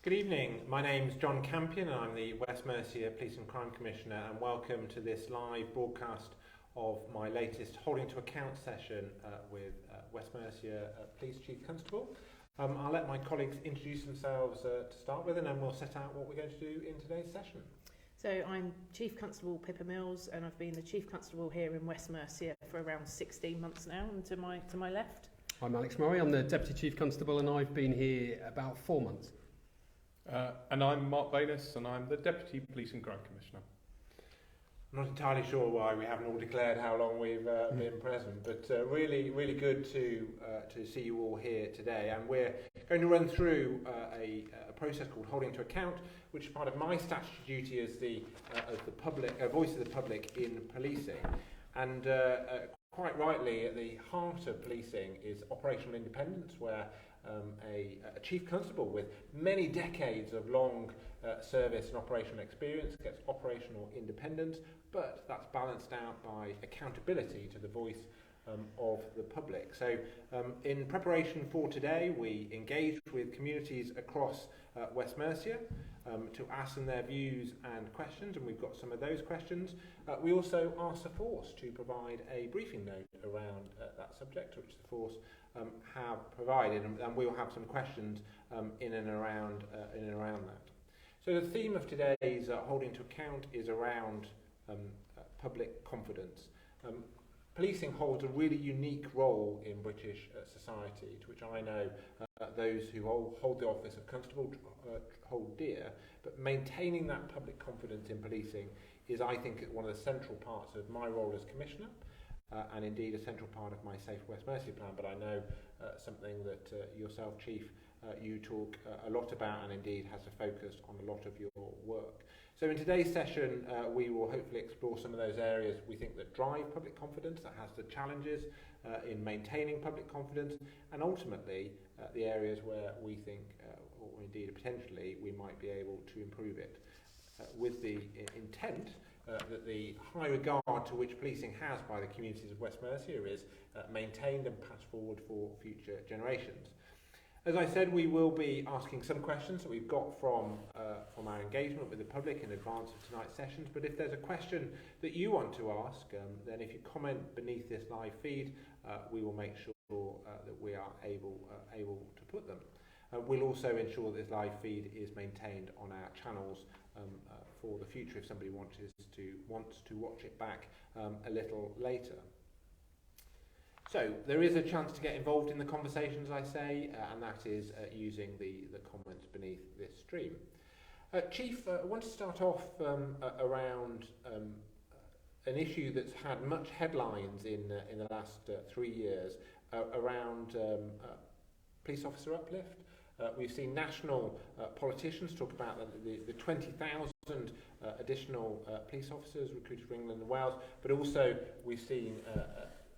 Good evening, my name's John Campion and I'm the West Mercia Police and Crime Commissioner, and welcome to this live broadcast of my latest holding to account session with West Mercia Police Chief Constable. I'll let my colleagues introduce themselves to start with, and then we'll set out what we're going to do in today's session. So I'm Chief Constable Pippa Mills, and I've been the Chief Constable here in West Mercia for around 16 months now, and to my left. I'm Alex Murray, I'm the Deputy Chief Constable, and I've been here about 4 months. And I'm Mark Bayness, and I'm the Deputy Police and Crime Commissioner. I'm not entirely sure why we haven't all declared how long we've been present, but really good to see you all here today. And we're going to run through a process called holding to account, which is part of my statutory duty as the public voice of the public in policing. And quite rightly, at the heart of policing is operational independence, where a Chief Constable with many decades of long service and operational experience gets operational independence, but that's balanced out by accountability to the voice of the public. So in preparation for today, we engaged with communities across West Mercia to ask them their views and questions, and we've got some of those questions. We also asked the force to provide a briefing note around that subject, which the force have provided, and we'll have some questions in and around that. So the theme of today's holding to account is around public confidence. Policing holds a really unique role in British society, to which I know those who hold the office of Constable hold dear, but maintaining that public confidence in policing is, I think, one of the central parts of my role as Commissioner, and indeed a central part of my Safe West Mercia plan, but I know something that yourself, Chief, you talk a lot about, and indeed has a focus on a lot of your work. So in today's session, we will hopefully explore some of those areas we think that drive public confidence, that has the challenges in maintaining public confidence, and ultimately the areas where we think, or indeed potentially, we might be able to improve it, with the intent that the high regard to which policing has by the communities of West Mercia is maintained and passed forward for future generations. As I said, we will be asking some questions that we've got from our engagement with the public in advance of tonight's sessions, but if there's a question that you want to ask, then if you comment beneath this live feed, we will make sure that we are able to put them. We'll also ensure that this live feed is maintained on our channels for the future if somebody wants to watch it back a little later. So there is a chance to get involved in the conversations, I say, and that is using the comments beneath this stream. Chief, I want to start off around an issue that's had much headlines in the last 3 years around police officer uplift. We've seen national politicians talk about the 20,000 additional police officers recruited for England and Wales, but also we've seen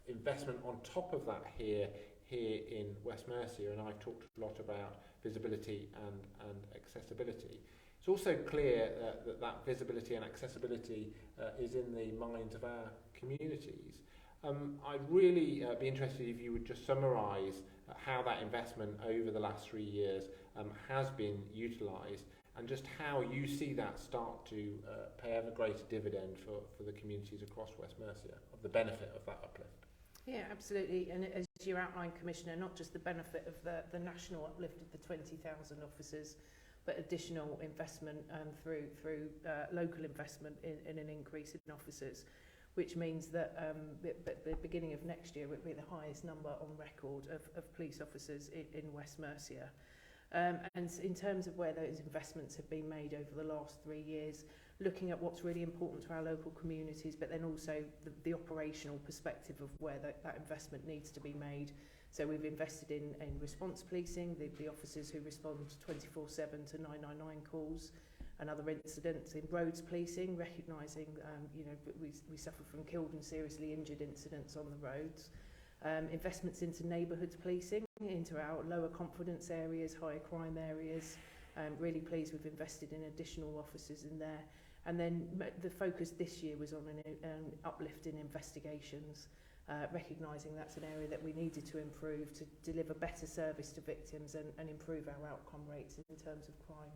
investment on top of that here in West Mercia, and I've talked a lot about visibility and accessibility. It's also clear that visibility and accessibility is in the minds of our communities. I'd really be interested if you would just summarise how that investment over the last 3 years has been utilised, and just how you see that start to pay ever greater dividend for the communities across West Mercia, of the benefit of that uplift. Yeah, absolutely. And as you outlined, Commissioner, not just the benefit of the national uplift of the 20,000 officers, but additional investment through local investment in an increase in officers, which means that at the beginning of next year it will be the highest number on record of police officers in West Mercia. And in terms of where those investments have been made over the last 3 years, looking at what's really important to our local communities, but then also the operational perspective of where that investment needs to be made. So we've invested in response policing, the officers who respond 24/7 to 999 calls and other incidents, in roads policing, recognising we suffer from killed and seriously injured incidents on the roads. Investments into neighbourhoods policing, into our lower confidence areas, higher crime areas. Really pleased we've invested in additional officers in there. And then the focus this year was on an uplift in investigations. recognising that's an area that we needed to improve to deliver better service to victims and improve our outcome rates in terms of crime.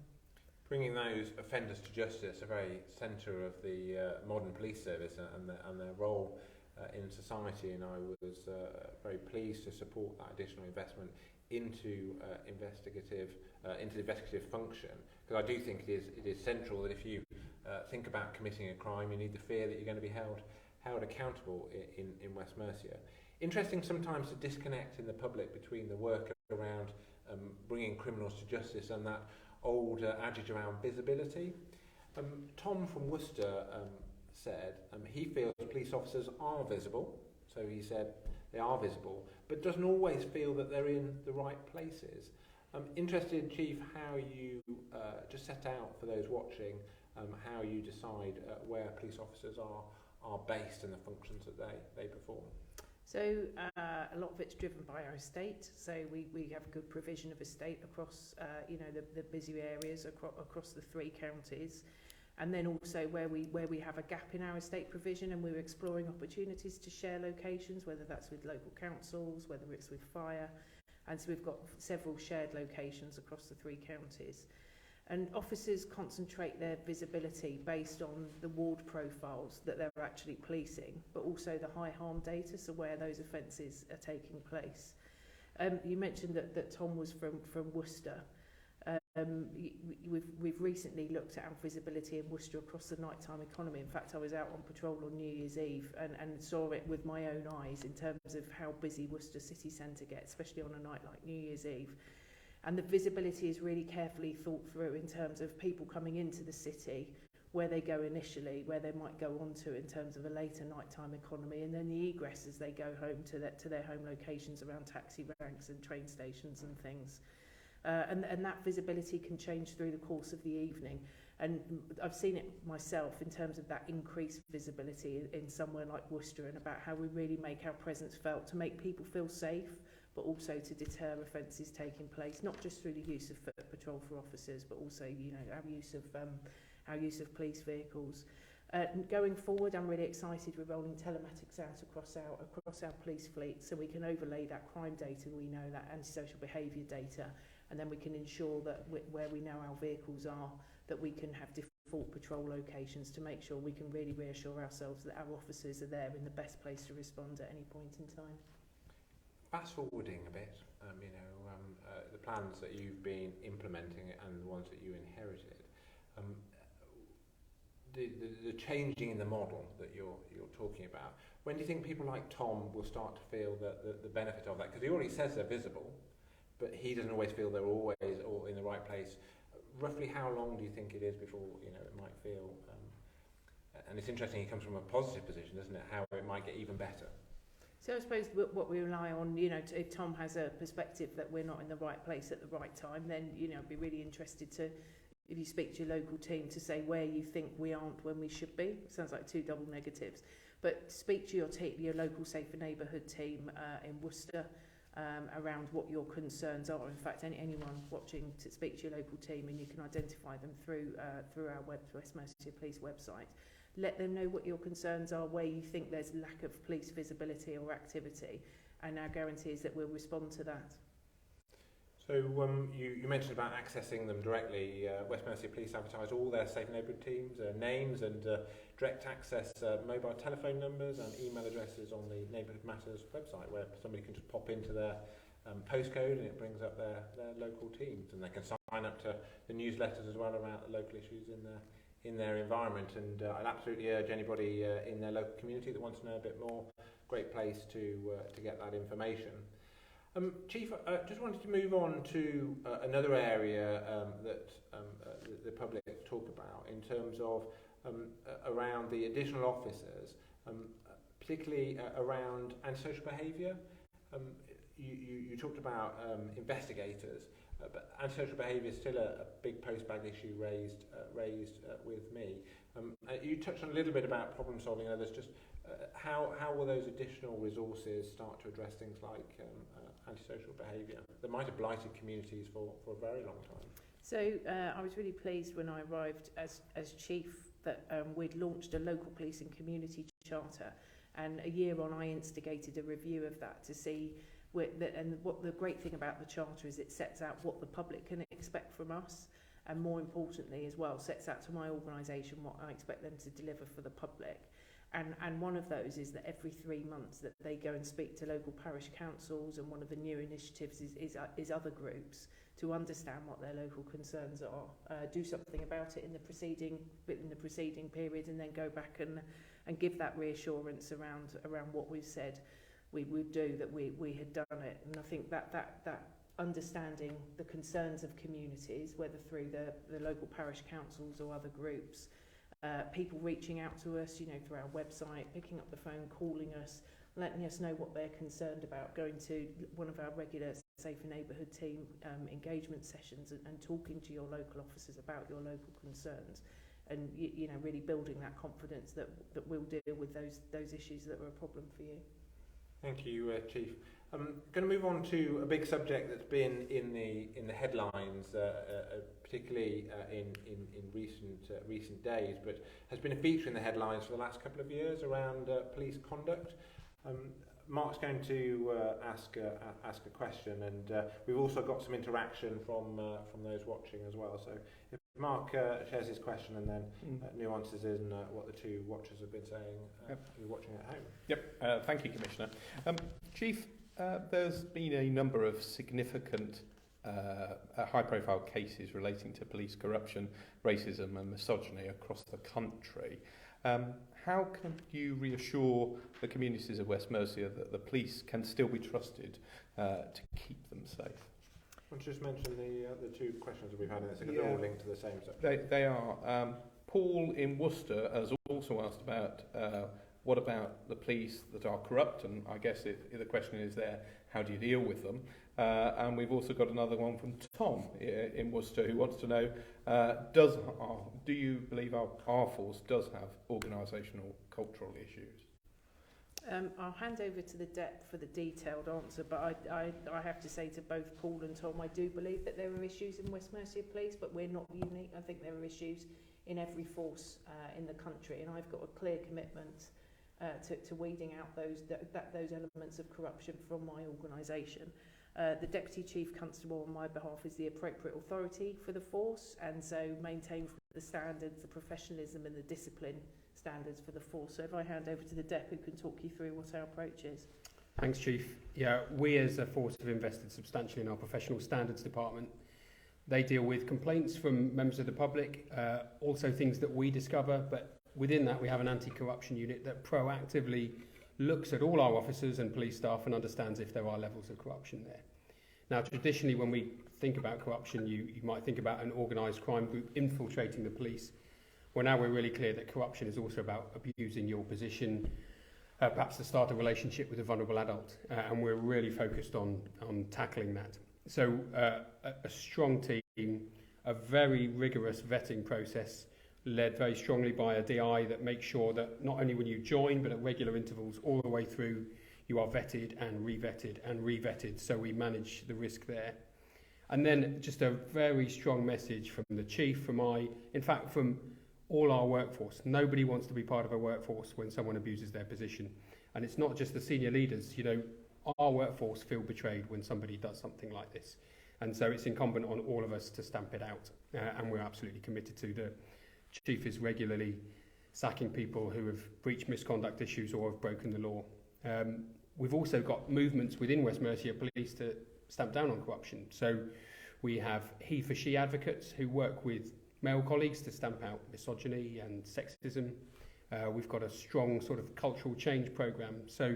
Bringing those offenders to justice, a very centre of the modern police service and their role in society, and I was very pleased to support that additional investment into the investigative function, because I do think it is central that if you think about committing a crime, you need the fear that you're going to be held accountable in West Mercia. Interesting sometimes to disconnect in the public between the work around bringing criminals to justice and that old adage around visibility. Tom from Worcester said he feels police officers are visible, so he said they are visible, but doesn't always feel that they're in the right places. I'm interested, Chief, how you just set out for those watching how you decide where police officers are based and the functions that they perform. So a lot of it's driven by our estate. So we have a good provision of estate across the busy areas across the 3 counties, and then also where we have a gap in our estate provision, and we're exploring opportunities to share locations, whether that's with local councils, whether it's with fire, and so we've got several shared locations across the 3 counties. And officers concentrate their visibility based on the ward profiles that they're actually policing, but also the high harm data, so where those offences are taking place. You mentioned that Tom was from Worcester. We've recently looked at our visibility in Worcester across the nighttime economy. In fact, I was out on patrol on New Year's Eve and saw it with my own eyes in terms of how busy Worcester city centre gets, especially on a night like New Year's Eve. And the visibility is really carefully thought through in terms of people coming into the city, where they go initially, where they might go on to in terms of a later nighttime economy, and then the egress as they go home to their home locations around taxi ranks and train stations and things. And that visibility can change through the course of the evening. And I've seen it myself in terms of that increased visibility in somewhere like Worcester, and about how we really make our presence felt to make people feel safe, but also to deter offences taking place, not just through the use of foot patrol for officers, but also our use of police vehicles. Going forward, I'm really excited we're rolling telematics out across our police fleet, so we can overlay that crime data, we know that antisocial behaviour data, and then we can ensure that where we know our vehicles are, that we can have default patrol locations to make sure we can really reassure ourselves that our officers are there in the best place to respond at any point in time. Fast forwarding a bit, the plans that you've been implementing and the ones that you inherited, the changing in the model that you're talking about, when do you think people like Tom will start to feel the benefit of that? Because he already says they're visible, but he doesn't always feel they're always or in the right place. Roughly how long do you think it is before it might feel, and it's interesting, he comes from a positive position, doesn't it, how it might get even better? So I suppose what we rely on, if Tom has a perspective that we're not in the right place at the right time, then, I'd be really interested to, if you speak to your local team, to say where you think we aren't when we should be. Sounds like 2 double negatives. But speak to your team, your local Safer Neighbourhood team in Worcester, around what your concerns are. In fact, anyone watching, to speak to your local team, and you can identify them through our West Mercia Police website. Let them know what your concerns are, where you think there's lack of police visibility or activity, and our guarantee is that we'll respond to that. So you mentioned about accessing them directly. West Mercia Police advertise all their Safe Neighbourhood teams, names and direct access mobile telephone numbers and email addresses on the Neighbourhood Matters website, where somebody can just pop into their postcode and it brings up their local teams, and they can sign up to the newsletters as well about the local issues in their environment. And I'd absolutely urge anybody in their local community that wants to know a bit more, great place to get that information. Chief, I just wanted to move on to another area that the public talk about in terms of around the additional officers, particularly around antisocial behaviour. You talked about investigators, but antisocial behaviour is still a big post-bag issue raised with me. You touched on a little bit about problem solving and others. Just how will those additional resources start to address things like antisocial behaviour that might have blighted communities for a very long time? So I was really pleased when I arrived as chief that we'd launched a local policing community charter, And a year on, I instigated a review of that to see and what the great thing about the Charter is it sets out what the public can expect from us, and more importantly as well, sets out to my organisation what I expect them to deliver for the public. And one of those is that every 3 months that they go and speak to local parish councils, and one of the new initiatives is other groups to understand what their local concerns are, do something about it in the preceding period, and then go back and give that reassurance around what we've said we would do, that we had done it. And I think that understanding the concerns of communities, whether through the local parish councils or other groups, people reaching out to us, through our website, picking up the phone, calling us, letting us know what they're concerned about, going to one of our regular Safer Neighbourhood team engagement sessions and talking to your local officers about your local concerns, and really building that confidence that we'll deal with those issues that are a problem for you. Thank you, Chief. I'm going to move on to a big subject that's been in the headlines, particularly in recent days, but has been a feature in the headlines for the last couple of years around police conduct. Mark's going to ask a question, and we've also got some interaction from those watching as well. So if Mark shares his question and then nuances in what the two watchers have been saying, who are watching at home. Yep. Thank you, Commissioner. Chief, there's been a number of significant high-profile cases relating to police corruption, racism and misogyny across the country. How can you reassure the communities of West Mercia that the police can still be trusted to keep them safe? I want to just mention the two questions that we've had in this, because they're all linked to the same subject. They are. Paul in Worcester has also asked about what about the police that are corrupt, and I guess the question is there, how do you deal with them? And we've also got another one from Tom in Worcester, who wants to know, do you believe our force does have organisational cultural issues? I'll hand over to the DEP for the detailed answer, but I have to say to both Paul and Tom, I do believe that there are issues in West Mercia Police, but we're not unique. I think there are issues in every force in the country, and I've got a clear commitment to weeding out those elements of corruption from my organisation. The Deputy Chief Constable on my behalf is the appropriate authority for the force, and so maintain the standards, the professionalism and the discipline standards for the force. So if I hand over to the DEP, who can talk you through what our approach is. Thanks, Chief. Yeah, we as a force have invested substantially in our professional standards department. They deal with complaints from members of the public, also things that we discover, but within that we have an anti-corruption unit that proactively looks at all our officers and police staff and understands if there are levels of corruption there. Now, traditionally, when we think about corruption, you might think about an organised crime group infiltrating the police. Well, now we're really clear that corruption is also about abusing your position, perhaps to start a relationship with a vulnerable adult, and we're really focused on tackling that. So a strong team, a very rigorous vetting process, led very strongly by a DI that makes sure that not only when you join, but at regular intervals all the way through, you are vetted and re-vetted and re-vetted, so we manage the risk there. And then just a very strong message from the Chief, from all our workforce. Nobody wants to be part of a workforce when someone abuses their position. And it's not just the senior leaders, our workforce feel betrayed when somebody does something like this. And so it's incumbent on all of us to stamp it out, and we're absolutely committed to. The Chief is regularly sacking people who have breached misconduct issues or have broken the law. We've also got movements within West Mercia Police to stamp down on corruption. So we have he for she advocates who work with male colleagues to stamp out misogyny and sexism. We've got a strong sort of cultural change programme. So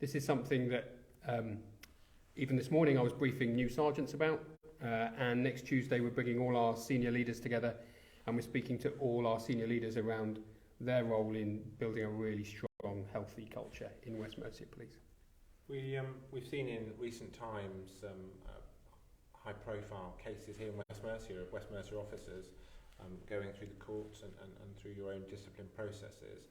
this is something that even this morning I was briefing new sergeants about, and next Tuesday we're bringing all our senior leaders together, and we're speaking to all our senior leaders around their role in building a really strong, healthy culture in West Mercia Police. We've seen in recent times high-profile cases here in West Mercia of West Mercia officers going through the courts and through your own discipline processes.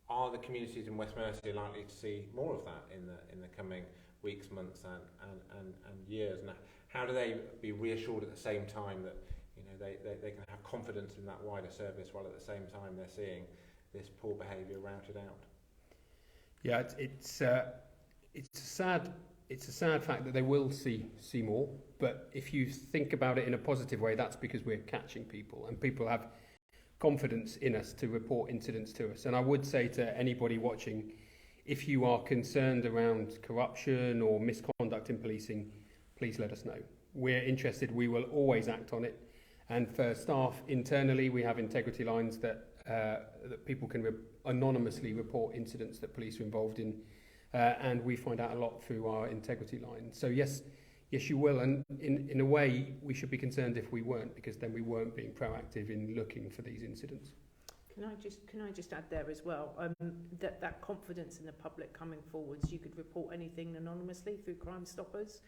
Are the communities in West Mercia likely to see more of that in the coming weeks, months, and years? And how do they be reassured at the same time that they can have confidence in that wider service, while at the same time they're seeing this poor behaviour routed out? Yeah, it's a sad fact that they will see more. But if you think about it in a positive way, that's because we're catching people, and people have confidence in us to report incidents to us. And I would say to anybody watching, if you are concerned around corruption or misconduct in policing, please let us know. We're interested. We will always act on it. And for staff internally, we have integrity lines that people can anonymously report incidents that police are involved in, and we find out a lot through our integrity line. So yes, you will, and in a way, we should be concerned if we weren't, because then we weren't being proactive in looking for these incidents. Can I just add there as well, that confidence in the public coming forwards, you could report anything anonymously through Crime Stoppers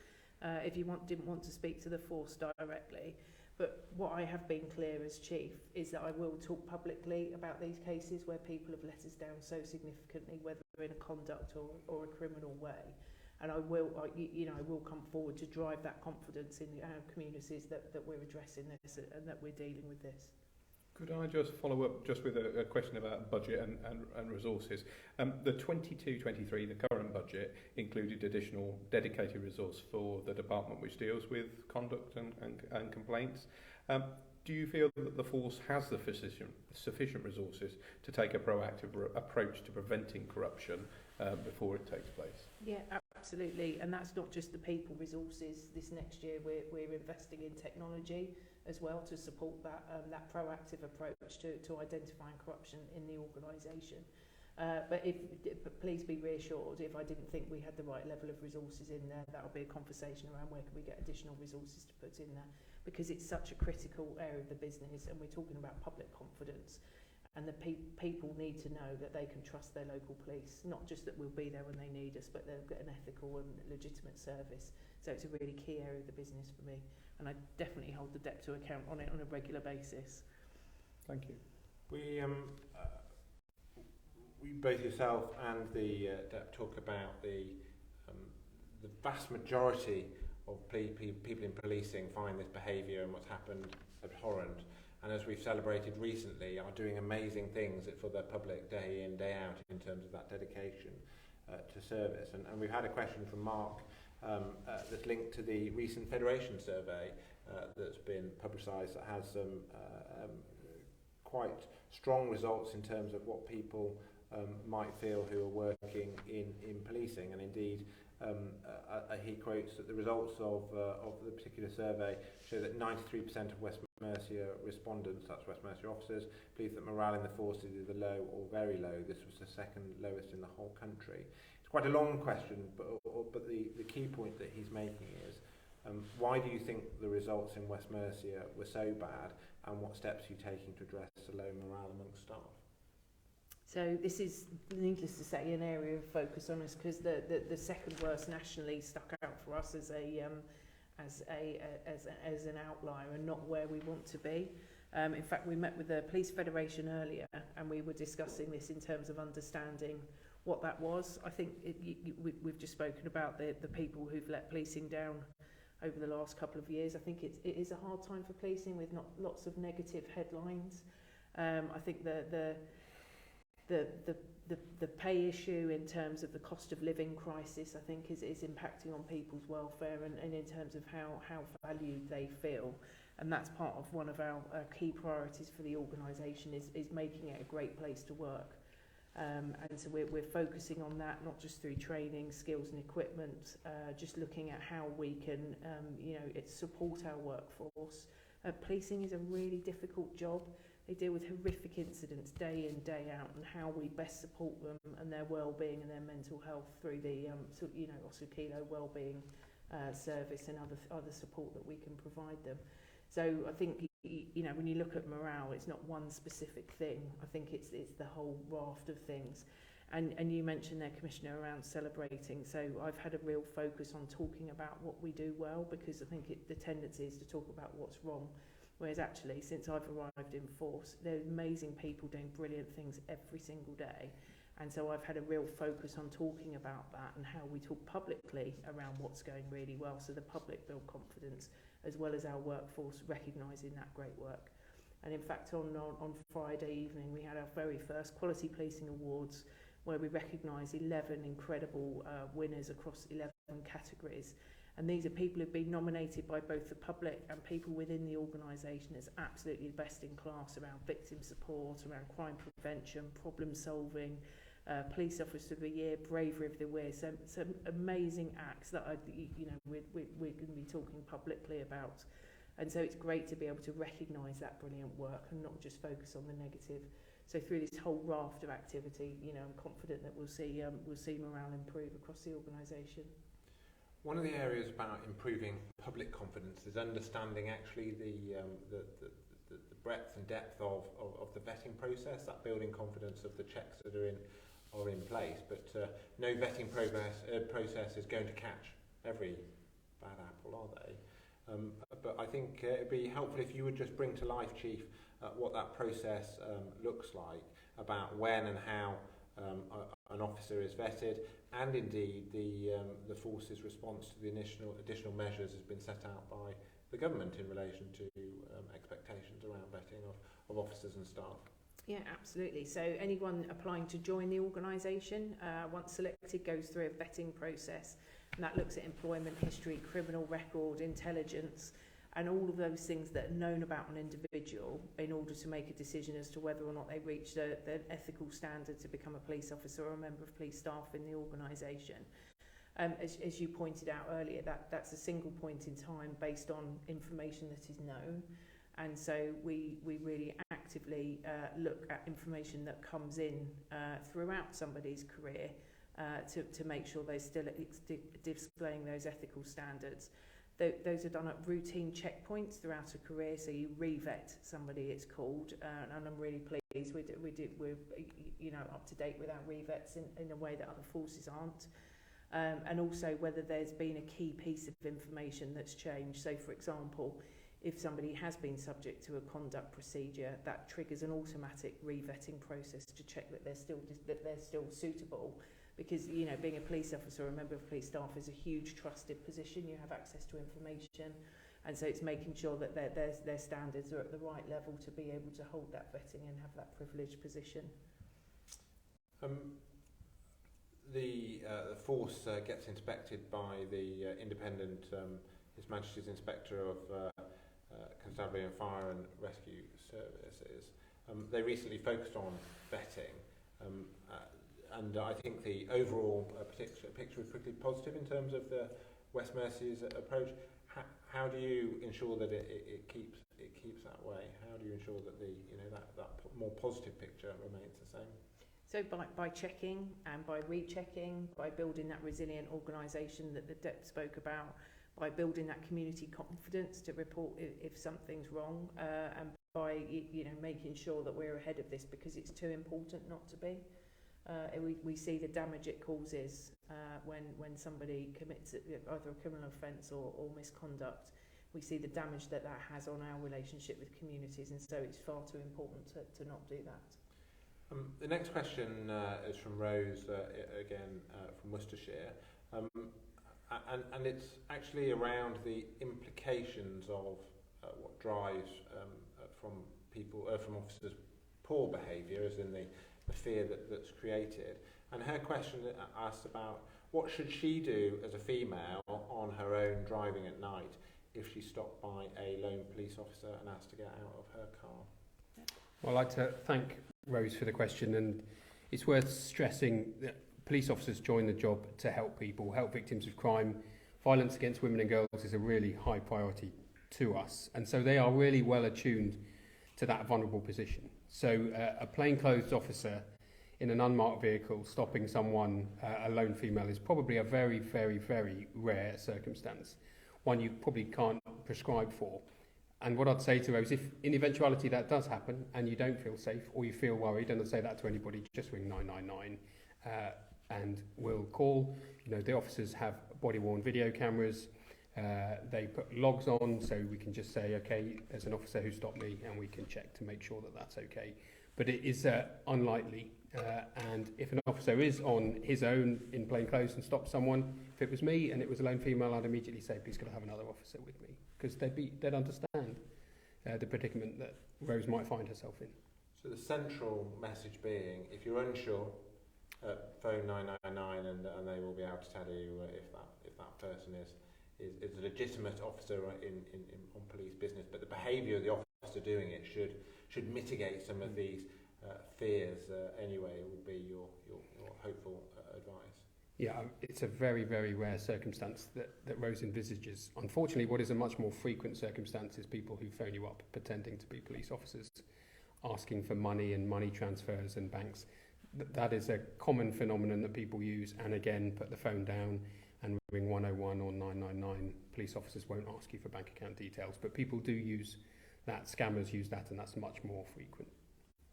if you didn't want to speak to the force directly. But what I have been clear as Chief is that I will talk publicly about these cases where people have let us down so significantly, whether in a conduct or a criminal way. And I will come forward to drive that confidence in our communities that we're addressing this and that we're dealing with this. Could I just follow up just with a question about budget and resources? The 22-23, the current budget, included additional dedicated resource for the department which deals with conduct and complaints. Do you feel that the force has the sufficient resources to take a proactive approach to preventing corruption before it takes place? Yeah, absolutely. And that's not just the people resources. This next year we're investing in technology as well to support that proactive approach to identifying corruption in the organisation. But please be reassured, if I didn't think we had the right level of resources in there, that'll be a conversation around where can we get additional resources to put in there, because it's such a critical area of the business, and we're talking about public confidence. And the people need to know that they can trust their local police, not just that we'll be there when they need us, but they'll get an ethical and legitimate service. So it's a really key area of the business for me, and I definitely hold the DEP to account on it on a regular basis. Thank you. We both yourself and the DEP talk about the vast majority of people in policing find this behaviour and what's happened abhorrent. And as we've celebrated recently, are doing amazing things for the public day in, day out in terms of that dedication to service. And we've had a question from Mark that's linked to the recent Federation survey that's been publicised that has some quite strong results in terms of what people might feel who are working in policing. And indeed, he quotes that the results of the particular survey show that 93% of West Mercia respondents, that's West Mercia officers, believe that morale in the force is either low or very low. This was the second lowest in the whole country. It's quite a long question, but the key point that he's making is why do you think the results in West Mercia were so bad, and what steps are you taking to address the low morale amongst staff? So this is, needless to say, an area of focus on us, because the second worst nationally stuck out for us as an outlier and not where we want to be. In fact, we met with the Police Federation earlier, and we were discussing this in terms of understanding what that was. I think we've just spoken about the people who've let policing down over the last couple of years. I think it is a hard time for policing with not lots of negative headlines. I think the pay issue in terms of the cost of living crisis, I think is impacting on people's welfare and in terms of how valued they feel. And that's part of one of our key priorities for the organisation is making it a great place to work. And so we're focusing on that, not just through training, skills and equipment, just looking at how we can support our workforce. Policing is a really difficult job. They deal with horrific incidents day in, day out, and how we best support them and their well-being and their mental health through the Osukilo Wellbeing Service and other support that we can provide them. So I think when you look at morale, it's not one specific thing. I think it's the whole raft of things. And you mentioned there, Commissioner, around celebrating. So I've had a real focus on talking about what we do well, because I think the tendency is to talk about what's wrong. Whereas actually, since I've arrived in force, there are amazing people doing brilliant things every single day. And so I've had a real focus on talking about that and how we talk publicly around what's going really well, so the public build confidence, as well as our workforce recognising that great work. And in fact, on Friday evening, we had our very first Quality Policing Awards, where we recognise 11 incredible winners across 11 categories. And these are people who've been nominated by both the public and people within the organisation as absolutely the best in class around victim support, around crime prevention, problem solving, Police Officer of the Year, Bravery of the Year. Some amazing acts that we're going to be talking publicly about. And so it's great to be able to recognise that brilliant work and not just focus on the negative. So through this whole raft of activity, I'm confident that we'll see morale improve across the organisation. One of the areas about improving public confidence is understanding actually the breadth and depth of the vetting process, that building confidence of the checks that are in place. But no vetting process is going to catch every bad apple, are they? But I think it'd be helpful if you would just bring to life, Chief, what that process looks like, about when and how an officer is vetted, and indeed the force's response to the additional measures has been set out by the government in relation to expectations around vetting of officers and staff. Yeah, absolutely. So anyone applying to join the organisation, once selected, goes through a vetting process, and that looks at employment history, criminal record, intelligence, and all of those things that are known about an individual in order to make a decision as to whether or not they reach the ethical standard to become a police officer or a member of police staff in the organisation. As you pointed out earlier, that's a single point in time based on information that is known. And so we really actively look at information that comes in throughout somebody's career to make sure they're still displaying those ethical standards. Those are done at routine checkpoints throughout a career, so you re-vet somebody, it's called, and I'm really pleased we're up to date with our re-vets in a way that other forces aren't. And also whether there's been a key piece of information that's changed. So, for example, if somebody has been subject to a conduct procedure, that triggers an automatic re-vetting process to check that they're still suitable. Because, being a police officer or a member of police staff is a huge trusted position. You have access to information. And so it's making sure that their standards are at the right level to be able to hold that vetting and have that privileged position. The force gets inspected by the independent His Majesty's Inspector of Constabulary and Fire and Rescue Services. They recently focused on vetting. And I think the overall picture is pretty positive in terms of the West Mercia's approach. How do you ensure that it keeps that way? How do you ensure that that more positive picture remains the same? So by checking and by rechecking, by building that resilient organisation that the DEP spoke about, by building that community confidence to report if something's wrong, and by making sure that we're ahead of this because it's too important not to be. We see the damage it causes when somebody commits either a criminal offence or misconduct. We see the damage that has on our relationship with communities, and so it's far too important to not do that. The next question is from Rose, again from Worcestershire, and it's actually around the implications of what drives from officers' poor behaviour, as in the fear that's created. And her question asks about what should she do as a female on her own driving at night if she's stopped by a lone police officer and asked to get out of her car. Well, I'd like to thank Rose for the question, and it's worth stressing that police officers join the job to help people, help victims of crime. Violence against women and girls is a really high priority to us, and so they are really well attuned to that vulnerable position. So a plainclothes officer in an unmarked vehicle stopping someone, a lone female, is probably a very, very, very rare circumstance, one you probably can't prescribe for. And what I'd say to Rose, if in eventuality that does happen and you don't feel safe or you feel worried, and I'd say that to anybody, just ring 999 and we'll call. The officers have body-worn video cameras. They put logs on, so we can just say, okay, there's an officer who stopped me, and we can check to make sure that that's okay. But it is unlikely, and if an officer is on his own in plain clothes and stops someone, if it was me and it was a lone female, I'd immediately say, please could I have another officer with me? Because they'd understand the predicament that Rose might find herself in. So the central message being, if you're unsure, phone 999 and they will be able to tell you if that person is a legitimate officer on police business. But the behaviour of the officer doing it should mitigate some of these fears anyway. Would be your hopeful advice. Yeah, it's a very, very rare circumstance that Rose envisages. Unfortunately, what is a much more frequent circumstance is people who phone you up pretending to be police officers, asking for money and money transfers and banks. That is a common phenomenon that people use, and again, put the phone down and ring 101 or 999. Police officers won't ask you for bank account details, but people do use that, scammers use that, and that's much more frequent.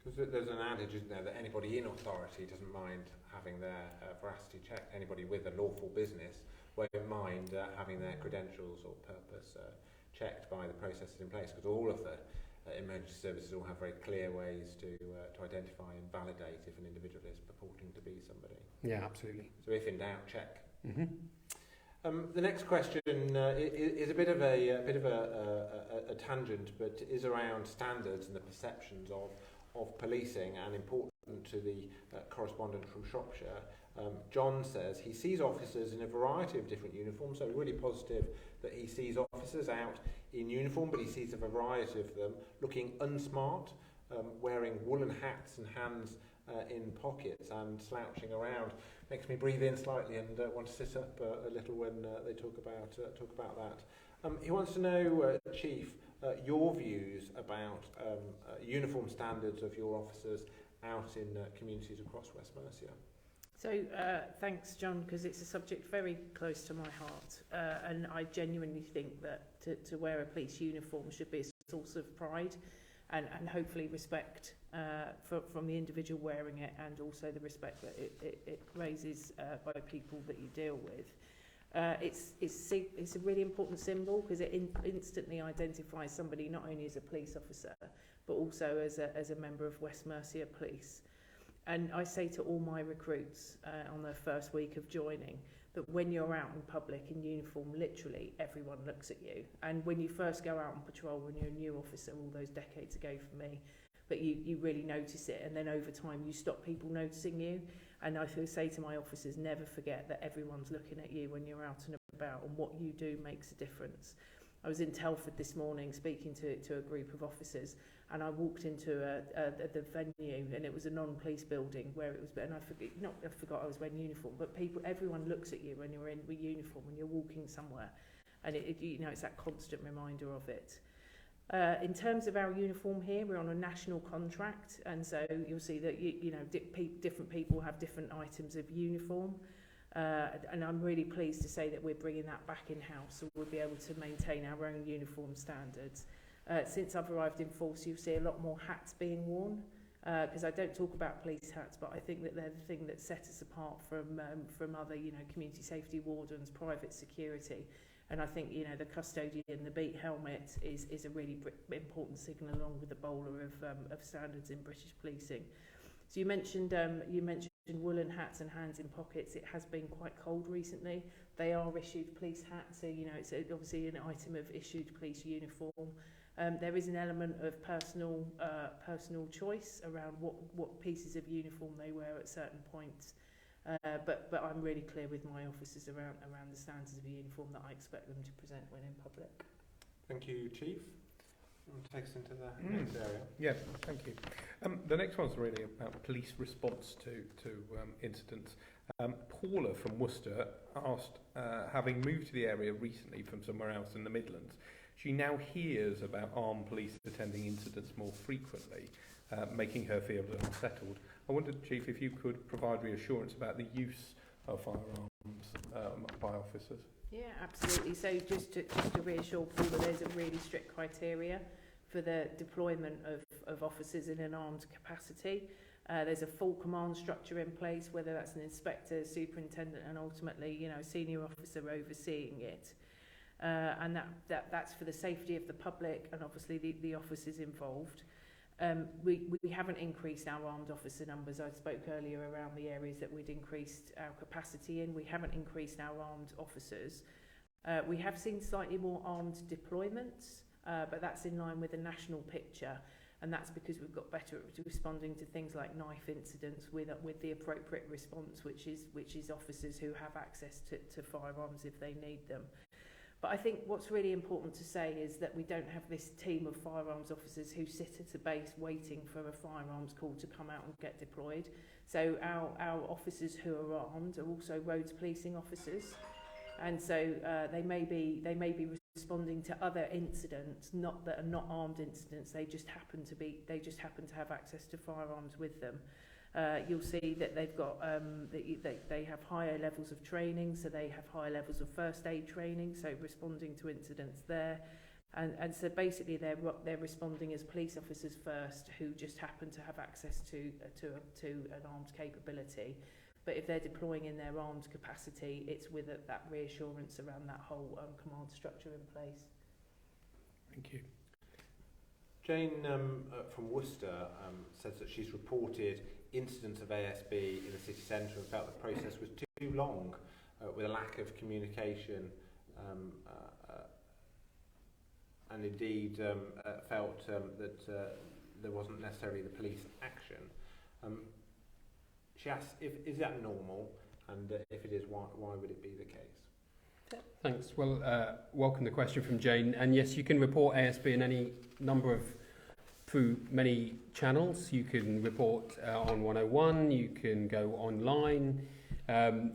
Because there's an adage, isn't there, that anybody in authority doesn't mind having their veracity checked. Anybody with a lawful business won't mind having their credentials or purpose checked by the processes in place, because all of the emergency services all have very clear ways to identify and validate if an individual is purporting to be somebody. Yeah, absolutely. So if in doubt, check. Mm-hmm. The next question is a bit of a tangent, but is around standards and the perceptions of policing, and important to the correspondent from Shropshire. John says he sees officers in a variety of different uniforms, so really positive that he sees officers out in uniform, but he sees a variety of them looking unsmart, wearing woolen hats and hands in pockets and slouching around. Makes me breathe in slightly and want to sit up a little when they talk about that. He wants to know, Chief, your views about uniform standards of your officers out in communities across West Mercia. So thanks, John, because it's a subject very close to my heart, and I genuinely think that to wear a police uniform should be a source of pride and hopefully respect from the individual wearing it, and also the respect that it raises by people that you deal with. It's a really important symbol because it instantly identifies somebody not only as a police officer but also as a member of West Mercia Police. And I say to all my recruits on their first week of joining that when you're out in public in uniform, literally everyone looks at you. And when you first go out on patrol, when you're a new officer all those decades ago for me, but you really notice it, and then over time you stop people noticing you. And I say to my officers, never forget that everyone's looking at you when you're out and about, and what you do makes a difference. I was in Telford this morning speaking to a group of officers, and I walked into the venue, and it was a non-police building where it was, and I forgot I was wearing uniform, but everyone looks at you when you're in with uniform, when you're walking somewhere, and it's that constant reminder of it. In terms of our uniform here, we're on a national contract, and so you'll see that different people have different items of uniform, and I'm really pleased to say that we're bringing that back in-house, so we'll be able to maintain our own uniform standards. Since I've arrived in force, you'll see a lot more hats being worn, because I don't talk about police hats, but I think that they're the thing that set us apart from other, community safety wardens, private security. And I think, the custodian, the beat helmet is a really important signal, along with the bowler of standards in British policing. So you mentioned woolen hats and hands in pockets. It has been quite cold recently. They are issued police hats, so it's obviously an item of issued police uniform. There is an element of personal choice around what pieces of uniform they wear at certain points. But I'm really clear with my officers around the standards of the uniform that I expect them to present when in public. Thank you, Chief. You want to take us into the next area? Yeah, thank you. The next one's really about police response to incidents. Paula from Worcester asked, having moved to the area recently from somewhere else in the Midlands, she now hears about armed police attending incidents more frequently, making her feel unsettled. I wondered, Chief, if you could provide reassurance about the use of firearms by officers. Yeah, absolutely. So just to reassure Paula, there's a really strict criteria for the deployment of officers in an armed capacity. There's a full command structure in place, whether that's an inspector, superintendent, and ultimately, a senior officer overseeing it. And that's for the safety of the public and obviously the officers involved. We haven't increased our armed officer numbers. I spoke earlier around the areas that we'd increased our capacity in. We haven't increased our armed officers. We have seen slightly more armed deployments, but that's in line with the national picture. and that's because we've got better at responding to things like knife incidents with the appropriate response, which is officers who have access to firearms if they need them. But I think what's really important to say is that we don't have this team of firearms officers who sit at a base waiting for a firearms call to come out and get deployed. So our officers who are armed are also roads policing officers, and so they may be responding to other incidents, not that are not armed incidents. They just happen to have access to firearms with them. You'll see that they've got they have higher levels of training, so they have higher levels of first aid training, so responding to incidents there, and so basically they're responding as police officers first, who just happen to have access to an armed capability. But if they're deploying in their armed capacity, it's with that reassurance around that whole command structure in place. Thank you. Jane from Worcester says that she's reported incidents of ASB in the city centre and felt the process was too long, with a lack of communication, and indeed felt that there wasn't necessarily the police action. She asks, is that normal, and if it is, why would it be the case? Thanks. Well, welcome the question from Jane. And yes, you can report ASB in any number of, through many channels. You can report on 101, you can go online,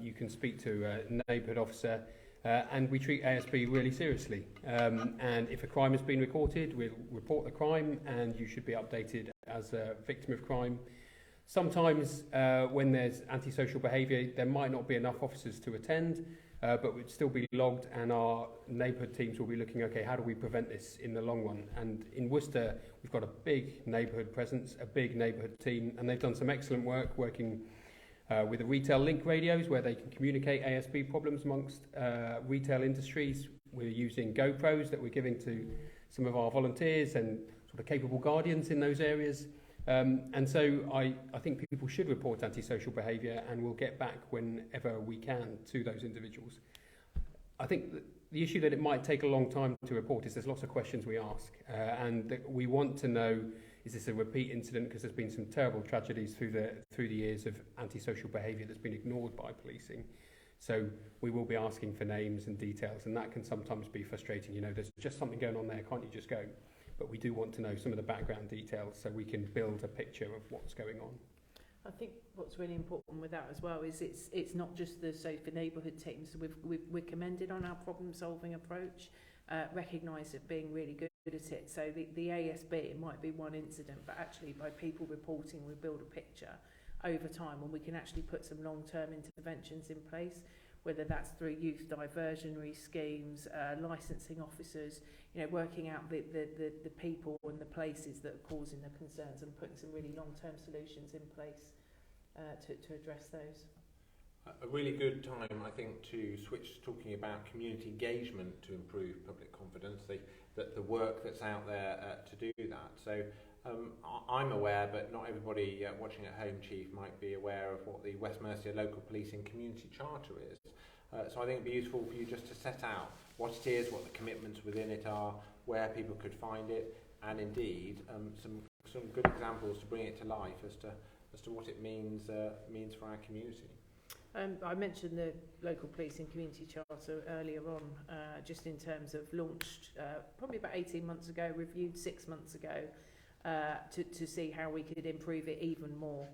you can speak to a neighbourhood officer, and we treat ASB really seriously. And if a crime has been recorded, we'll report the crime, and you should be updated as a victim of crime. Sometimes when there's antisocial behaviour, there might not be enough officers to attend, but we'd still be logged, and our neighbourhood teams will be looking, okay, how do we prevent this in the long run? And in Worcester, we've got a big neighbourhood presence, a big neighbourhood team, and they've done some excellent work working with the retail link radios, where they can communicate ASB problems amongst retail industries. We're using GoPros that we're giving to some of our volunteers and sort of capable guardians in those areas. And so I think people should report antisocial behaviour, and we'll get back whenever we can to those individuals. I think that the issue that it might take a long time to report is there's lots of questions we ask, and that we want to know, is this a repeat incident? Because there's been some terrible tragedies through the years of antisocial behaviour that's been ignored by policing. So we will be asking for names and details, and that can sometimes be frustrating. You know, there's just something going on there, can't you just go? But we do want to know some of the background details so we can build a picture of what's going on. I think what's really important with that as well is it's not just the safer neighbourhood teams. We're commended on our problem-solving approach, recognise it being really good at it. So the ASB, it might be one incident, but actually by people reporting, we build a picture over time, and we can actually put some long-term interventions in place, whether that's through youth diversionary schemes, licensing officers, you know, working out the people and the places that are causing the concerns, and putting some really long-term solutions in place to address those. A really good time, I think, to switch to talking about community engagement to improve public confidence, the work that's out there to do that. So I'm aware, but not everybody watching at home, Chief, might be aware of what the West Mercia Local Policing Community Charter is. So I think it'd be useful for you just to set out what it is, what the commitments within it are, where people could find it, and indeed some good examples to bring it to life as to what it means for our community. I mentioned the Local Policing Community Charter earlier on, just in terms of launched probably about 18 months ago, reviewed 6 months ago, to see how we could improve it even more.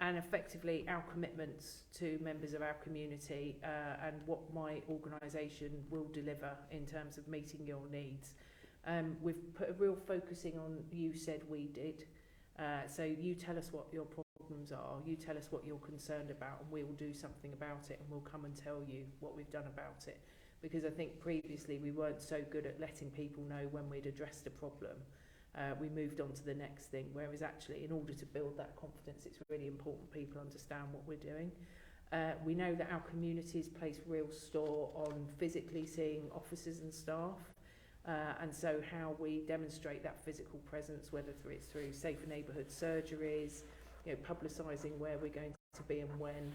And effectively our commitments to members of our community and what my organisation will deliver in terms of meeting your needs. We've put a real focusing on you said we did. So you tell us what your problems are, you tell us what you're concerned about, and we'll do something about it, and we'll come and tell you what we've done about it. Because I think previously we weren't so good at letting people know when we'd addressed a problem. We moved on to the next thing, whereas actually in order to build that confidence, it's really important people understand what we're doing. We know that our communities place real store on physically seeing officers and staff, and so how we demonstrate that physical presence, whether it's through safer neighbourhood surgeries, you know, publicising where we're going to be and when.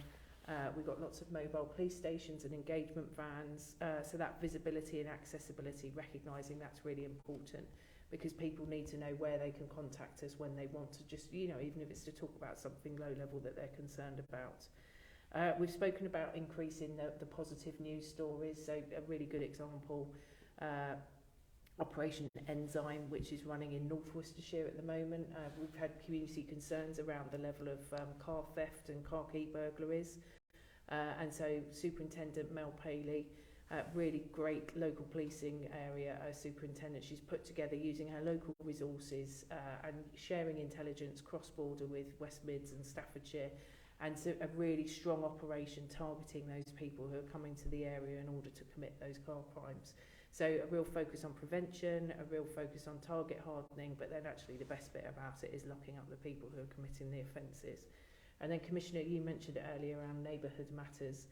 We've got lots of mobile police stations and engagement vans, so that visibility and accessibility, recognising that's really important. because people need to know where they can contact us when they want to just, you know, even if it's to talk about something low level that they're concerned about. We've spoken about increasing the positive news stories, so a really good example, Operation Enzyme, which is running in North Worcestershire at the moment. We've had community concerns around the level of car theft and car key burglaries, and so Superintendent Mel Paley, really great local policing area superintendent, she's put together using her local resources and sharing intelligence cross-border with West Mids and Staffordshire, and so a really strong operation targeting those people who are coming to the area in order to commit those car crimes. So a real focus on prevention, a real focus on target hardening, but then actually the best bit about it is locking up the people who are committing the offences. And then Commissioner, you mentioned it earlier around neighbourhood matters,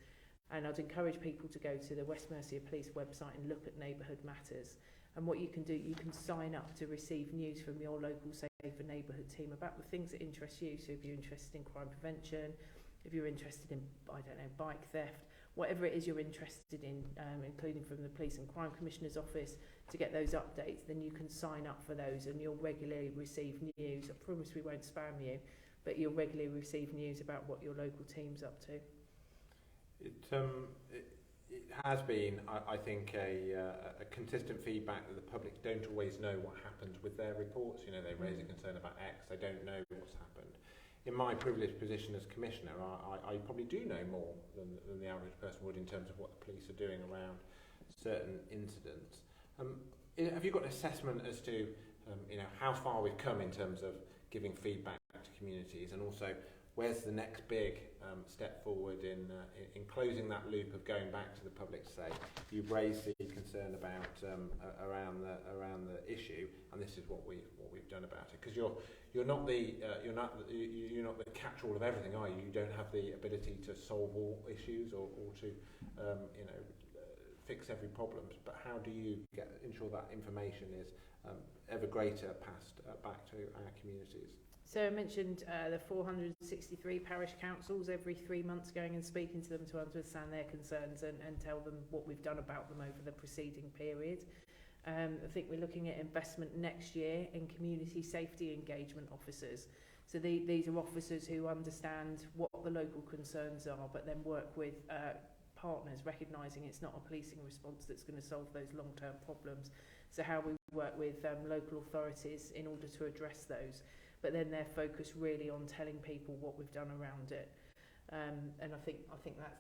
and I'd encourage people to go to the West Mercia Police website and look at neighbourhood matters. And what you can do, you can sign up to receive news from your local Safer Neighbourhood team about the things that interest you. So if you're interested in crime prevention, if you're interested in, I don't know, bike theft, whatever it is you're interested in, including from the Police and Crime Commissioner's Office, to get those updates, then you can sign up for those and you'll regularly receive news. I promise we won't spam you, but you'll regularly receive news about what your local team's up to. It has been, I think, a consistent feedback that the public don't always know what happens with their reports. You know, they raise a concern about X, they don't know what's happened. In my privileged position as Commissioner, I probably do know more than the average person would in terms of what the police are doing around certain incidents. Have you got an assessment as to you know, how far we've come in terms of giving feedback to communities, and also where's the next big step forward in closing that loop of going back to the public to say, you've raised the concern about around the issue, and this is what we've done about it? Because you're not the catch-all of everything, are you? You don't have the ability to solve all issues or to you know, fix every problem. But how do you ensure that information is ever greater passed back to our communities? So I mentioned the 463 parish councils every 3 months going and speaking to them to understand their concerns and tell them what we've done about them over the preceding period. I think we're looking at investment next year in community safety engagement officers. So these are officers who understand what the local concerns are, but then work with partners, recognising it's not a policing response that's going to solve those long-term problems. So how we work with local authorities in order to address those. But then they're focused really on telling people what we've done around it, and I think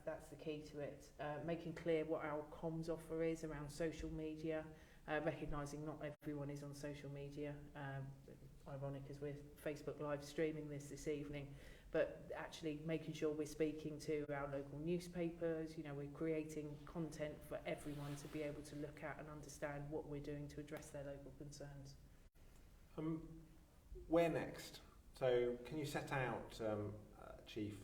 that's the key to it. Making clear what our comms offer is around social media, recognising not everyone is on social media. Ironic as we're Facebook live streaming this evening, but actually making sure we're speaking to our local newspapers. You know, we're creating content for everyone to be able to look at and understand what we're doing to address their local concerns. Where next? So can you set out, Chief,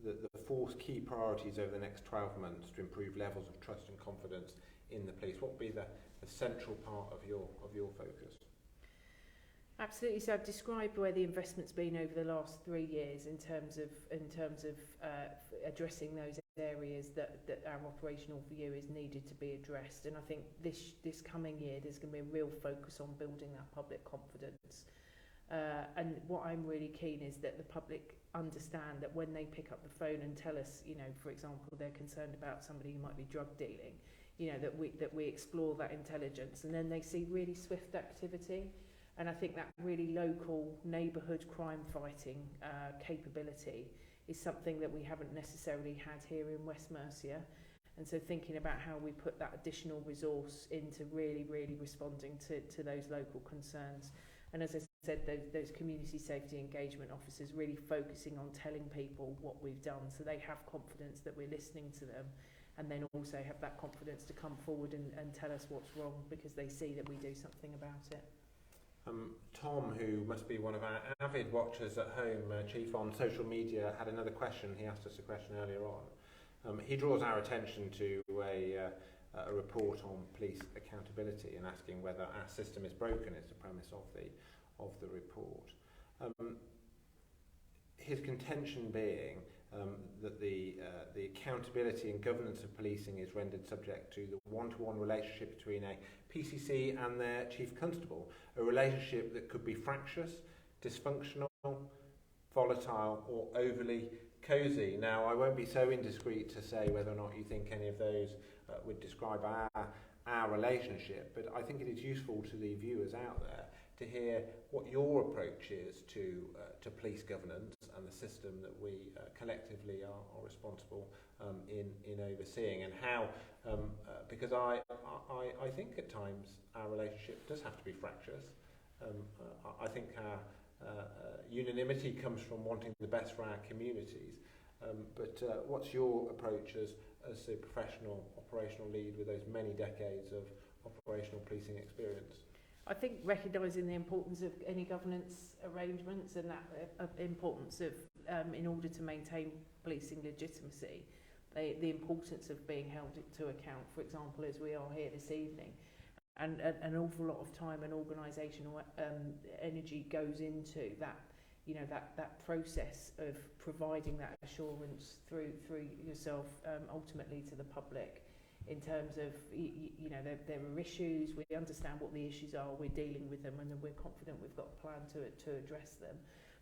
the 4 key priorities over the next 12 months to improve levels of trust and confidence in the police? What would be the central part of your focus? Absolutely. So I've described where the investment's been over the last 3 years in terms of addressing those areas that our operational view is needed to be addressed. And I think this coming year there's going to be a real focus on building that public confidence. And what I'm really keen is that the public understand that when they pick up the phone and tell us, you know, for example, they're concerned about somebody who might be drug dealing, you know, that we explore that intelligence, and then they see really swift activity. And I think that really local neighbourhood crime fighting capability is something that we haven't necessarily had here in West Mercia. And so thinking about how we put that additional resource into really responding to those local concerns. And as I said, those community safety engagement officers really focusing on telling people what we've done, so they have confidence that we're listening to them, and then also have that confidence to come forward and tell us what's wrong because they see that we do something about it. Tom, who must be one of our avid watchers at home, Chief, on social media, had another question. He asked us a question earlier on. He draws our attention to a report on police accountability and asking whether our system is broken is the premise of the report. his contention being that the accountability and governance of policing is rendered subject to the one-to-one relationship between a PCC and their chief constable, a relationship that could be fractious, dysfunctional, volatile or overly cosy. Now, I won't be so indiscreet to say whether or not you think any of those would describe our relationship, but I think it is useful to the viewers out there to hear what your approach is to police governance and the system that we collectively are responsible in overseeing, and how, because I think at times our relationship does have to be fractious. I think our unanimity comes from wanting the best for our communities, but what's your approach as a professional operational lead with those many decades of operational policing experience? I think recognising the importance of any governance arrangements and that importance of, in order to maintain policing legitimacy, the importance of being held to account, for example, as we are here this evening. And an awful lot of time and organisational energy goes into that, you know, that process of providing that assurance through yourself, ultimately to the public, in terms of, you know, there are issues, we understand what the issues are, we're dealing with them, and then we're confident we've got a plan to address them.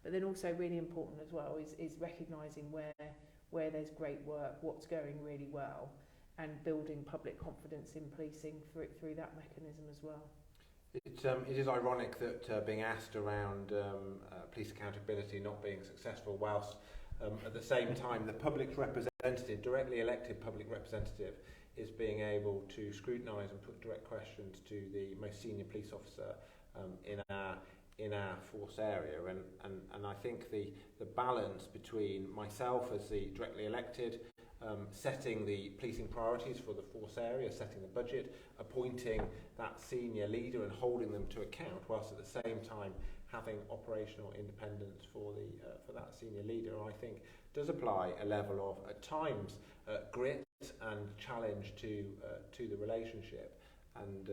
But then also really important as well is recognising where there's great work, what's going really well, and building public confidence in policing through that mechanism as well. It is ironic that being asked around police accountability not being successful, whilst at the same time the public representative, directly elected public representative, is being able to scrutinise and put direct questions to the most senior police officer in our force area, and I think the balance between myself as the directly elected, setting the policing priorities for the force area, setting the budget, appointing that senior leader and holding them to account, whilst at the same time having operational independence for that senior leader, I think does apply a level of, at times, grit and challenge to the relationship, and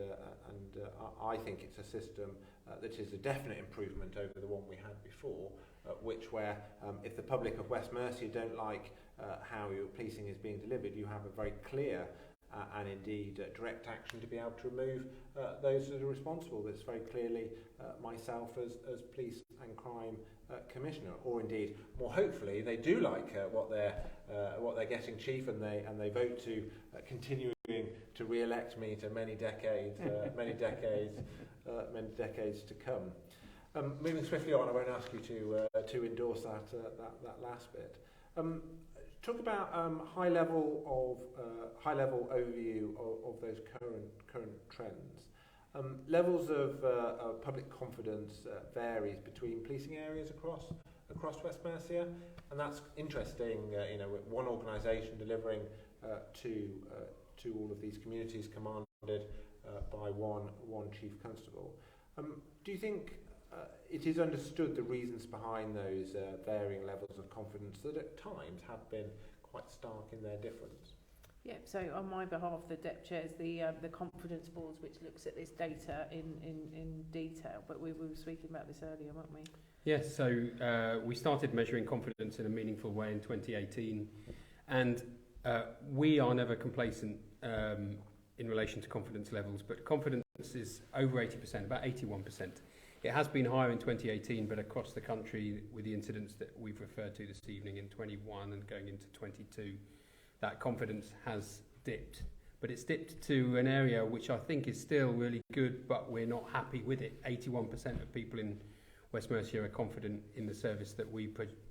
I think it's a system that is a definite improvement over the one we had before, where if the public of West Mercia don't like how your policing is being delivered, you have a very clear and indeed direct action to be able to remove those that are responsible. That's very clearly myself as police and crime commissioner, or indeed more hopefully they do like what they're getting, chief, and they vote to continuing to re-elect me to many decades to come. Moving swiftly on, I won't ask you to endorse that last bit. Talk about high level overview of those current trends. Levels of public confidence varies between policing areas across West Mercia, and that's interesting. You know, one organisation delivering to all of these communities commanded by one chief constable. Do you think it is understood the reasons behind those varying levels of confidence that at times have been quite stark in their difference? Yeah, so on my behalf, the DEP chairs the confidence boards, which looks at this data in detail, but we were speaking about this earlier, weren't we? Yes, so we started measuring confidence in a meaningful way in 2018, and we are never complacent in relation to confidence levels, but confidence is over 80%, about 81%. It has been higher in 2018, but across the country, with the incidents that we've referred to this evening in 21 and going into 22, that confidence has dipped. But it's dipped to an area which I think is still really good, but we're not happy with it. 81% of people in West Mercia are confident in the service that we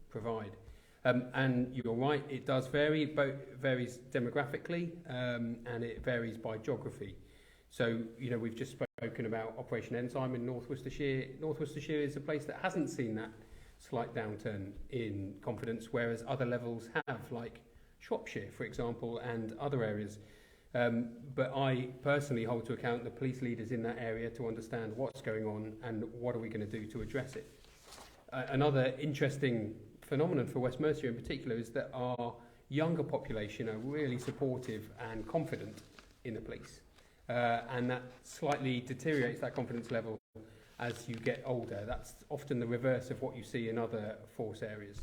provide. And you're right, it does vary. It varies demographically, and it varies by geography. So, you know, we've just spoken about Operation Enzyme in North Worcestershire. North Worcestershire is a place that hasn't seen that slight downturn in confidence, whereas other levels have, like Shropshire, for example, and other areas. But I personally hold to account the police leaders in that area to understand what's going on and what are we going to do to address it. Another interesting phenomenon for West Mercia in particular is that our younger population are really supportive and confident in the police. And that slightly deteriorates that confidence level as you get older. That's often the reverse of what you see in other force areas.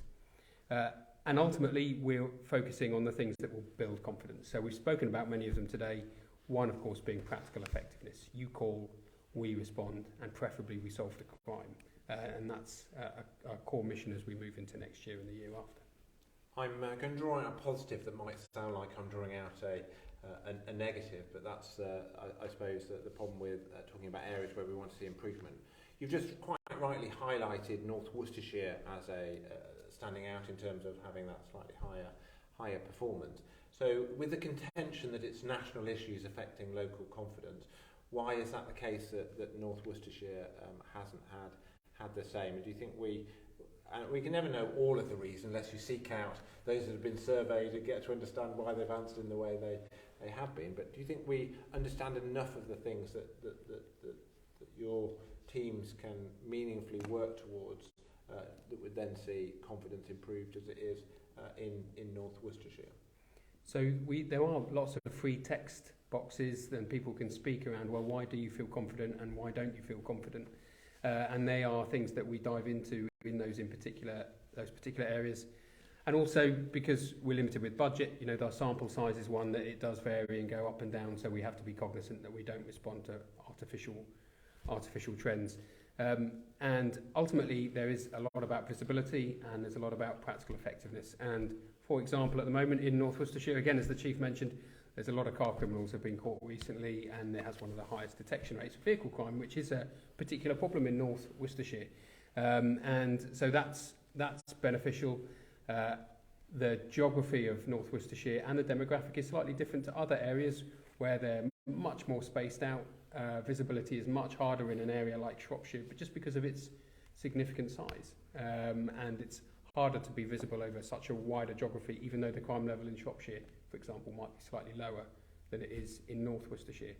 And ultimately, we're focusing on the things that will build confidence. So we've spoken about many of them today. One, of course, being practical effectiveness. You call, we respond, and preferably we solve the crime. And that's our core mission as we move into next year and the year after. I'm going to draw out a positive that might sound like I'm drawing out a negative, but that's, I suppose, the problem with talking about areas where we want to see improvement. You've just quite rightly highlighted North Worcestershire as standing out in terms of having that slightly higher performance. So with the contention that it's national issues affecting local confidence, why is that the case that North Worcestershire hasn't had the same? And do you think we can never know all of the reasons unless you seek out those that have been surveyed and get to understand why they've answered in the way they have been. But do you think we understand enough of the things that your teams can meaningfully work towards that would then see confidence improved as it is in North Worcestershire? So there are lots of free text boxes, and people can speak around, well, why do you feel confident and why don't you feel confident? And they are things that we dive into in those particular areas. And also, because we're limited with budget, our sample size is one that it does vary and go up and down, so we have to be cognizant that we don't respond to artificial trends. And ultimately, there is a lot about visibility and there's a lot about practical effectiveness. And for example, at the moment in North Worcestershire, again, as the Chief mentioned, there's a lot of car criminals have been caught recently, and it has one of the highest detection rates of vehicle crime, which is a particular problem in North Worcestershire. And so that's beneficial. The geography of North Worcestershire and the demographic is slightly different to other areas where they're much more spaced out. Visibility is much harder in an area like Shropshire, but just because of its significant size. And it's harder to be visible over such a wider geography, even though the crime level in Shropshire, for example, might be slightly lower than it is in North Worcestershire.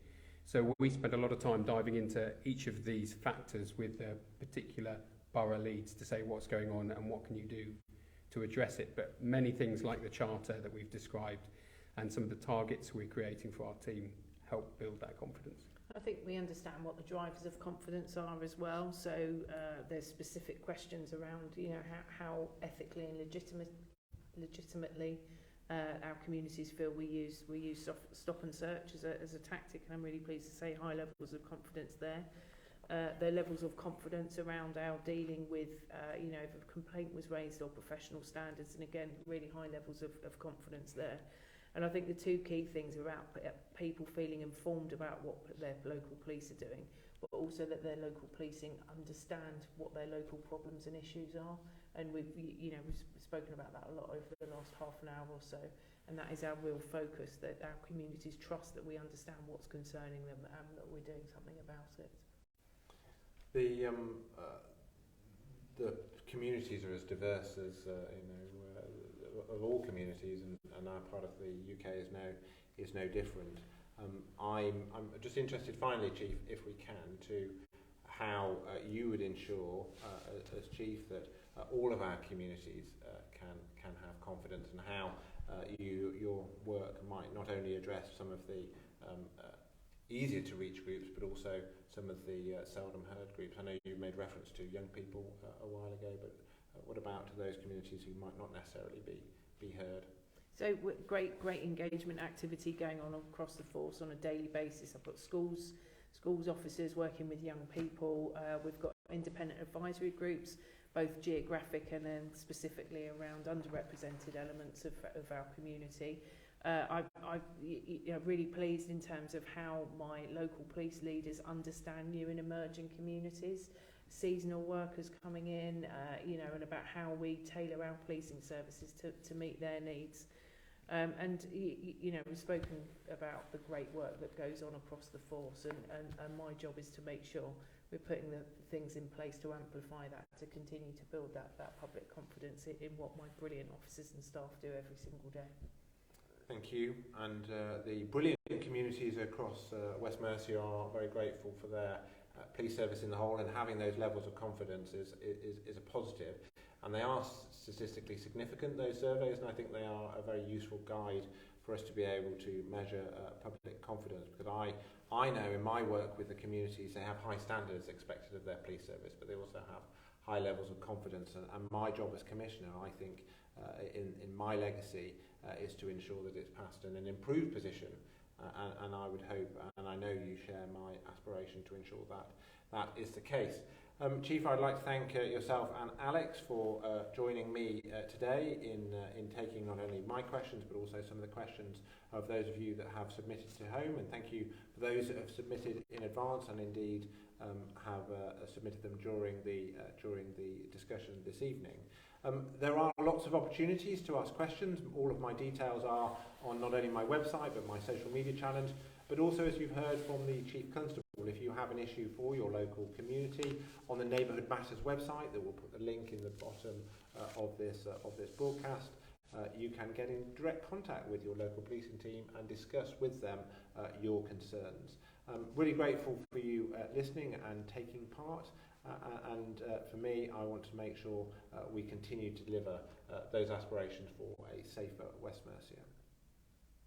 So we spend a lot of time diving into each of these factors with the particular borough leads to say what's going on and what can you do to address it. But many things like the charter that we've described and some of the targets we're creating for our team help build that confidence. I think we understand what the drivers of confidence are as well. So there's specific questions around, how ethically and legitimately our communities feel we use stop and search as a tactic, and I'm really pleased to say high levels of confidence there. The levels of confidence around our dealing with, if a complaint was raised or professional standards, and again, really high levels of confidence there. And I think the two key things are about people feeling informed about what their local police are doing, but also that their local policing understand what their local problems and issues are. And we've spoken about that a lot over the last half an hour or so. And that is our real focus, that our communities trust that we understand what's concerning them and that we're doing something about it. The communities are as diverse as of all communities, and our part of the UK is no different. I'm just interested, finally, Chief, if we can, to how you would ensure, as Chief, that all of our communities can have confidence, and how your work might not only address some of the easier to reach groups, but also some of the seldom heard groups. I know you made reference to young people a while ago, but what about those communities who might not necessarily be heard? So great engagement activity going on across the force on a daily basis. I've got schools officers working with young people. We've got independent advisory groups, both geographic and then specifically around underrepresented elements of our community. I'm really pleased in terms of how my local police leaders understand new and emerging communities, seasonal workers coming in, and about how we tailor our policing services to meet their needs. We've spoken about the great work that goes on across the force, and my job is to make sure we're putting the things in place to amplify that, to continue to build that public confidence in what my brilliant officers and staff do every single day. Thank you. And the brilliant communities across West Mercia are very grateful for their police service in the whole, and having those levels of confidence is a positive. And they are statistically significant, those surveys, and I think they are a very useful guide for us to be able to measure public confidence, because I know in my work with the communities they have high standards expected of their police service, but they also have high levels of confidence. And my job as Commissioner, I think, in my legacy, is to ensure that it's passed in an improved position. And I would hope, and I know you share my aspiration to ensure that that is the case. Chief, I'd like to thank yourself and Alex for joining me today in taking not only my questions but also some of the questions of those of you that have submitted to home, and thank you for those that have submitted in advance and indeed have submitted them during the discussion this evening. There are lots of opportunities to ask questions. All of my details are on not only my website but my social media challenge, but also, as you've heard from the Chief Constable, if you have an issue for your local community, on the Neighbourhood Matters website, that will put the link in the bottom of this broadcast, you can get in direct contact with your local policing team and discuss with them your concerns. Really grateful for you listening and taking part, and for me, I want to make sure we continue to deliver those aspirations for a safer West Mercia.